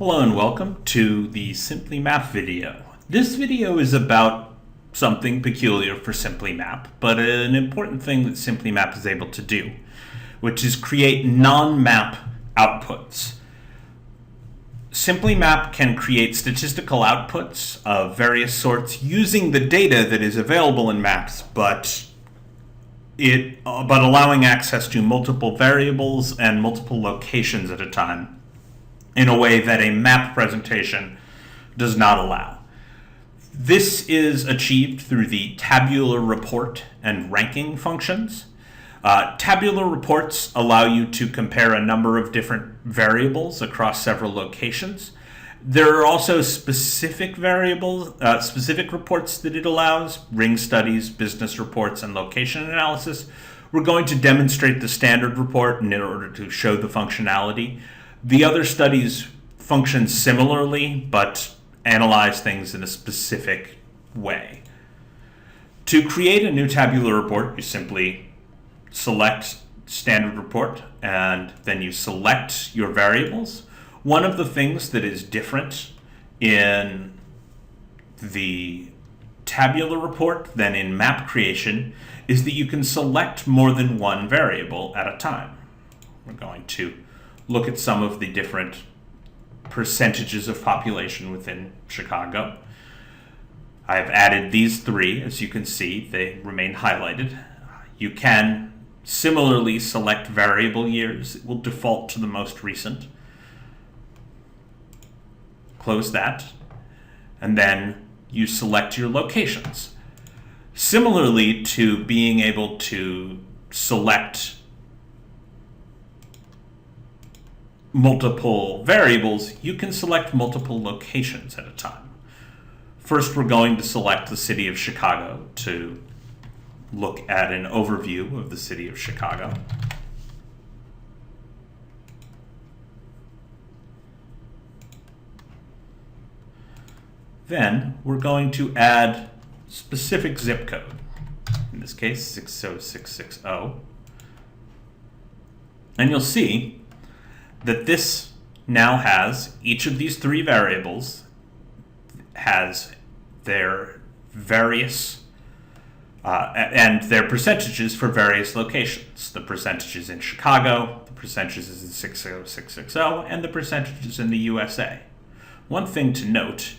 Hello and welcome to the SimplyMap video. This video is about something peculiar for SimplyMap, but an important thing that SimplyMap is able to do, which is create non-map outputs. SimplyMap can create statistical outputs of various sorts using the data that is available in maps, but allowing access to multiple variables and multiple locations at a time, in a way that a map presentation does not allow. This is achieved through the Tabular Report and ranking functions. Tabular reports allow you to compare a number of different variables across several locations. There are also specific reports that it allows: ring studies, business reports, and location analysis. We're going to demonstrate the standard report in order to show the functionality. The other studies function similarly, but analyze things in a specific way. To create a new tabular report, you simply select standard report, and then you select your variables. One of the things that is different in the tabular report than in map creation is that you can select more than one variable at a time. We're going to look at some of the different percentages of population within Chicago. I've added these three. As you can see, they remain highlighted. You can similarly select variable years. It will default to the most recent. Close that, and then you select your locations. Similarly to being able to select multiple variables, you can select multiple locations at a time. First, we're going to select the city of Chicago to look at an overview of the city of Chicago. Then we're going to add specific zip code, in this case 60660, and you'll see that this now has each of these three variables has their various and their percentages for various locations. The percentages in Chicago, the percentages in 60660, and the percentages in the USA. One thing to note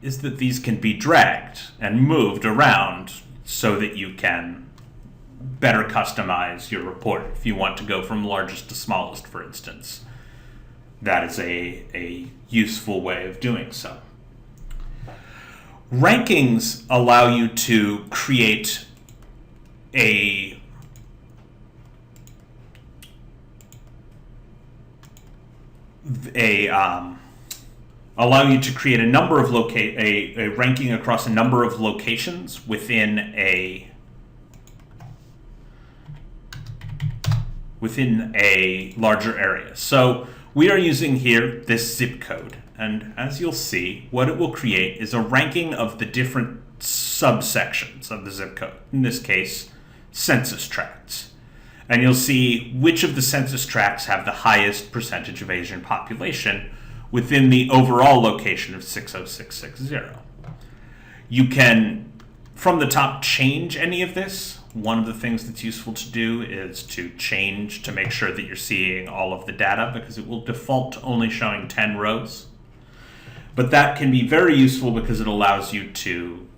is that these can be dragged and moved around so that you can better customize your report if you want to go from largest to smallest, for instance. That is a useful way of doing so. Rankings allow you to create a number of a ranking across a number of locations within a larger area. So we are using here this zip code, and as you'll see, what it will create is a ranking of the different subsections of the zip code, in this case, census tracts. And you'll see which of the census tracts have the highest percentage of Asian population within the overall location of 60660. You can, from the top, change any of this. One of the things that's useful to do is to change to make sure that you're seeing all of the data, because it will default to only showing 10 rows. But that can be very useful because it allows you to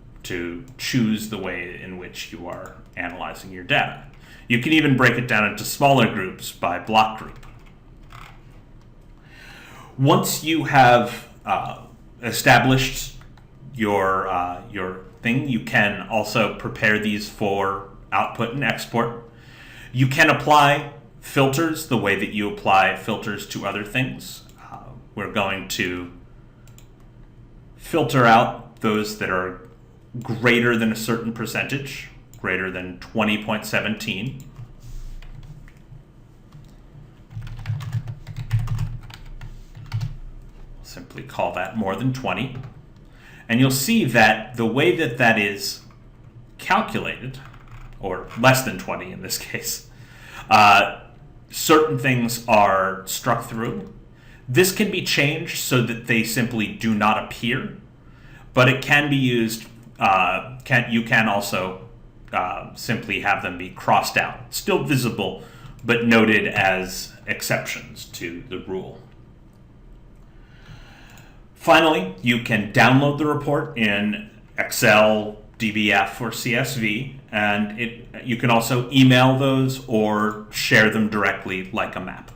choose the way in which you are analyzing your data. You can even break it down into smaller groups by block group. Once you have established your thing, you can also prepare these for output and export. You can apply filters the way that you apply filters to other things. We're going to filter out those that are greater than a certain percentage, greater than 20.17. Simply call that more than 20. And you'll see that the way that that is calculated, or less than 20 in this case, certain things are struck through. This can be changed so that they simply do not appear, but it can be used. You can also simply have them be crossed out, still visible, but noted as exceptions to the rule. Finally, you can download the report in Excel, DBF, or CSV, and you can also email those or share them directly like a map.